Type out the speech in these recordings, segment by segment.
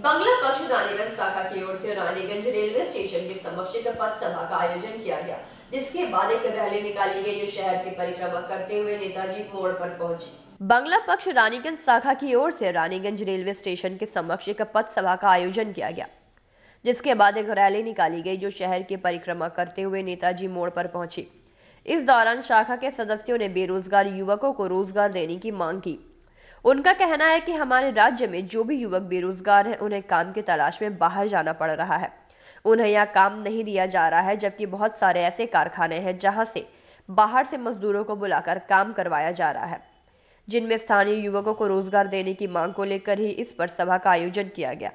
बंगला पक्ष रानीगंज शाखा की ओर से रानीगंज रेलवे स्टेशन के समक्ष एक पथ सभा का आयोजन किया गया, जिसके बाद एक रैली निकाली गई जो शहर की परिक्रमा करते हुए नेताजी मोड़ पर पहुंची। बंगला पक्ष रानीगंज शाखा की ओर से रानीगंज रेलवे स्टेशन के समक्ष एक पथ सभा का आयोजन किया गया, जिसके बाद एक रैली निकाली गई जो शहर की परिक्रमा करते हुए नेताजी मोड़ पर पहुंची। इस दौरान शाखा के सदस्यों ने बेरोजगार युवकों को रोजगार देने की मांग की। उनका कहना है कि हमारे राज्य में जो भी युवक बेरोजगार हैं, उन्हें काम की तलाश में बाहर जाना पड़ रहा है। उन्हें यहाँ काम नहीं दिया जा रहा है, जबकि बहुत सारे ऐसे कारखाने हैं जहां से बाहर से मजदूरों को बुलाकर काम करवाया जा रहा है, जिनमें स्थानीय युवकों को रोजगार देने की मांग को लेकर ही इस पर सभा का आयोजन किया गया।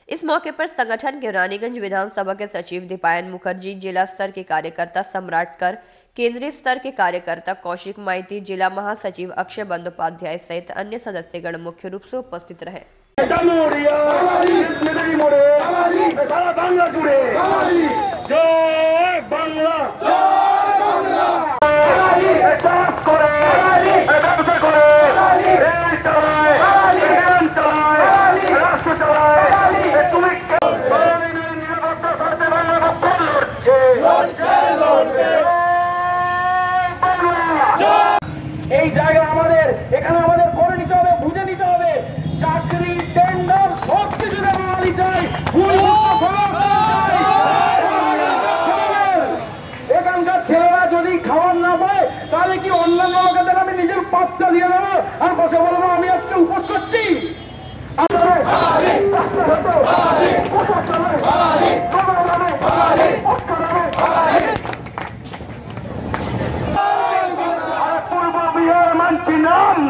इस मौके पर संगठन के रानीगंज विधानसभा के सचिव दीपायन मुखर्जी, जिला स्तर के कार्यकर्ता सम्राट कर, केंद्रीय स्तर के कार्यकर्ता कौशिक माइती, जिला महासचिव अक्षय बंदोपाध्याय सहित अन्य सदस्यगण मुख्य रूप से उपस्थित रहे। এই জায়গা আমাদের এখানে আমাদের করে নিতে হবে, বুঝে নিতে হবে। চাকরি, টেন্ডার সব কিছু বাঙালি চাই, এখানকার ছেলেরা যদি খাবার না পায় তাহলে কি অন্যান্য লোকেদের আমি নিজের পাতটা দিয়ে দেবো আর বসে বলবো আমি আজকে উপোস করছি?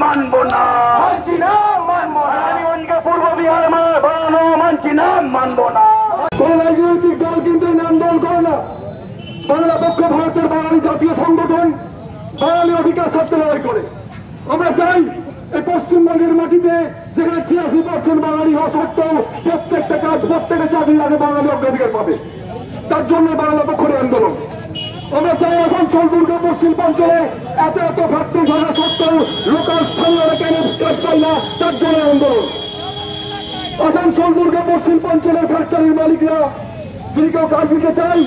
মানবো না, মানবো না, রানীগঞ্জকে পূর্ব বিহার বানানো মানছি না, মানবো না। কোন রাজনৈতিক দল কিন্তু আন্দোলন করে না। বাংলা পক্ষ ভারতের বাঙালি জাতীয় সংগঠন বাঙালি অধিকার স্বার্থে লড়াই করে। আমরা চাই এই পশ্চিমবঙ্গের মাটিতে যেখানে 86% বাঙালি হওয়া সত্ত্বেও প্রত্যেকটা কাজ, প্রত্যেকটা চাকরির আগে বাঙালি অগ্রাধিকার পাবে। তার জন্য বাংলা পক্ষের আন্দোলন। আমরা চাই আসানসোল দুর্গাপুর শিল্পাঞ্চলে এত এত ফ্যাক্টরি থাকা সত্ত্বেও লোকাল স্থানীয়রা কেন কাজ পায় না, তার জন্য আন্দোলন। আসানসোল দুর্গাপুর শিল্পাঞ্চলের ফ্যাক্টরির মালিকরা যদি কেউ কাজ দিতে চাই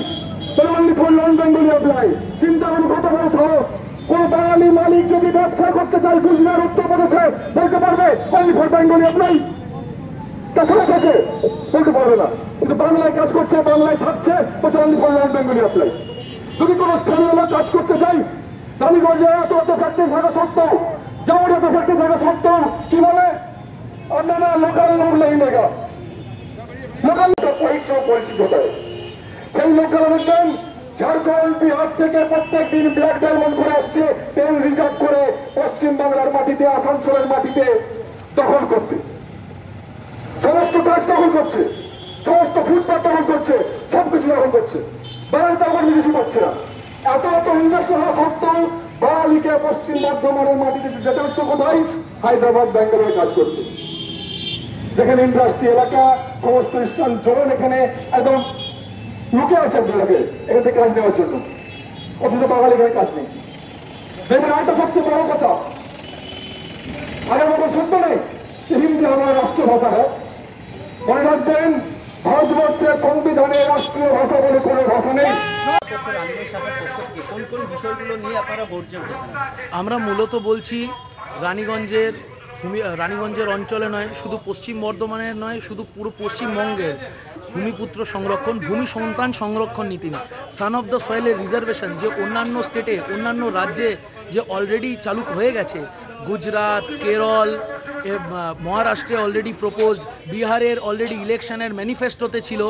তাহলে only for non Bengali apply. চিন্তা করুন কত বড় সাহস। কোন বাঙালি মালিক যদি ব্যবসা করতে চায় গুজরাট, উত্তরপ্রদেশে, বলতে পারবে অনলি ফর বেঙ্গলি অ্যাপ্লাই? তা সমস্যা আছে, বলতে পারবে না। কিন্তু বাংলায় কাজ করছে, বাংলায় থাকছে, বলছে only for non Bengali apply. যদি কোন স্থানীয় লোক কাজ করতে চাই, রানীগঞ্জে এত এত ফ্যাক্টরি থাকা সত্ত্বেও, জামার এত ফ্যাক্টরি থাকা সত্ত্বেও কি বলে আপনারা লোকাল লোক লেগা লোকাল পরিচিত হয়। সেই লোকাল দেখবেন ঝাড়খণ্ড, বিহার থেকে প্রত্যেক দিন ব্ল্যাক ডায়মন্ড করে আসছে, তেল রিজার্ভ করে পশ্চিমবাংলার মাটিতে, আসানসোলের মাটিতে দখল করতে। সমস্ত কাজ দখল করছে, সমস্ত ফুটপাত দখল করছে, সবকিছু দখল করছে। বাঙালি তখন কিছু পাচ্ছে না। এত এত ইন্ডাস্ট্রি হওয়া সত্ত্বেও বাঙালিকে পশ্চিম বর্ধমানের মাটিতে যেতে হচ্ছে কোথায়? হায়দ্রাবাদ, ব্যাঙ্গালোরে কাজ করতে, যেখানে ইন্ডাস্ট্রি এলাকা, সমস্ত স্থান জোন, এখানে একদম লুকে আছে আপনাকে এখান থেকে কাজ নেওয়ার জন্য, অথচ বাঙালি এখানে কাজ নেই। দেখবেন আরেকটা সবচেয়ে বড় কথা, আগের মতো সত্য নেই যে হিন্দি আমার রাষ্ট্রভাষা হয়। মনে রাখবেন ভারতবর্ষের সংবিধানে রাষ্ট্রীয় ভাষা বলে কোনো ভাষা নেই। আমরা মূলত বলছি রানীগঞ্জের অঞ্চলে নয়, শুধু পশ্চিম বর্ধমানের নয়, শুধু পুরো পশ্চিমবঙ্গের ভূমিপুত্র সংরক্ষণ, ভূমি সন্তান সংরক্ষণ নীতি না, সান অফ দ্য সয়েলের রিজার্ভেশন যে অন্যান্য স্টেটে, অন্যান্য রাজ্যে যে অলরেডি চালু হয়ে গেছে, গুজরাট, কেরল, মহারাষ্ট্রে অলরেডি প্রপোজড, বিহারের অলরেডি ইলেকশনের ম্যানিফেস্টোতে ছিল।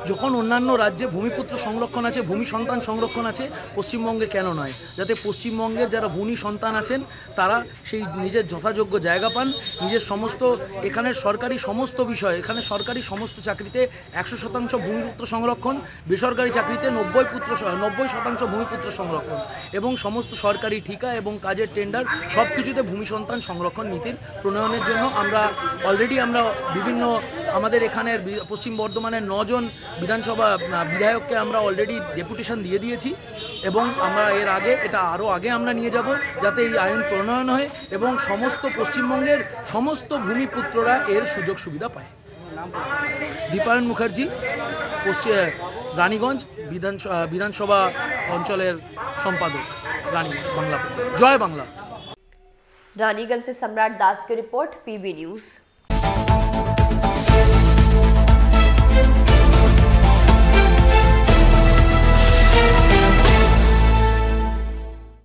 যখন অন্যান্য রাজ্যে ভূমিপুত্র সংরক্ষণ আছে, ভূমি সন্তান সংরক্ষণ আছে, পশ্চিমবঙ্গে কেন নয়? যাতে পশ্চিমবঙ্গের যারা ভূমি সন্তান আছেন তারা সেই নিজের যথাযোগ্য জায়গা পান, নিজের সমস্ত এখানের সরকারি সমস্ত বিষয়, এখানে সরকারি সমস্ত চাকরিতে 100% ভূমিপুত্র সংরক্ষণ, বেসরকারি চাকরিতে 90% ভূমিপুত্র সংরক্ষণ, এবং সমস্ত সরকারি ঠিকা এবং কাজের টেন্ডার সব কিছুতে ভূমি সন্তান সংরক্ষণ নীতির প্রণয়নের জন্য আমরা বিভিন্ন আমাদের এখানের পশ্চিম বর্ধমানের 9 জন বিধানসভা বিধায়ককে আমরা অলরেডি ডেপুটেশন দিয়ে দিয়েছি, এবং আমরা এর আগে এটা আরও আগে আমরা নিয়ে যাব যাতে এই আইন প্রণয়ন হয় এবং সমস্ত পশ্চিমবঙ্গের সমস্ত ভূমিপুত্ররা এর সুযোগ সুবিধা পায়। দীপায়ন মুখার্জি, রানীগঞ্জ বিধানসভা অঞ্চলের সম্পাদক, রানী বাংলা। জয় বাংলা। रानीगंज से सम्राट दास की रिपोर्ट, PB न्यूज।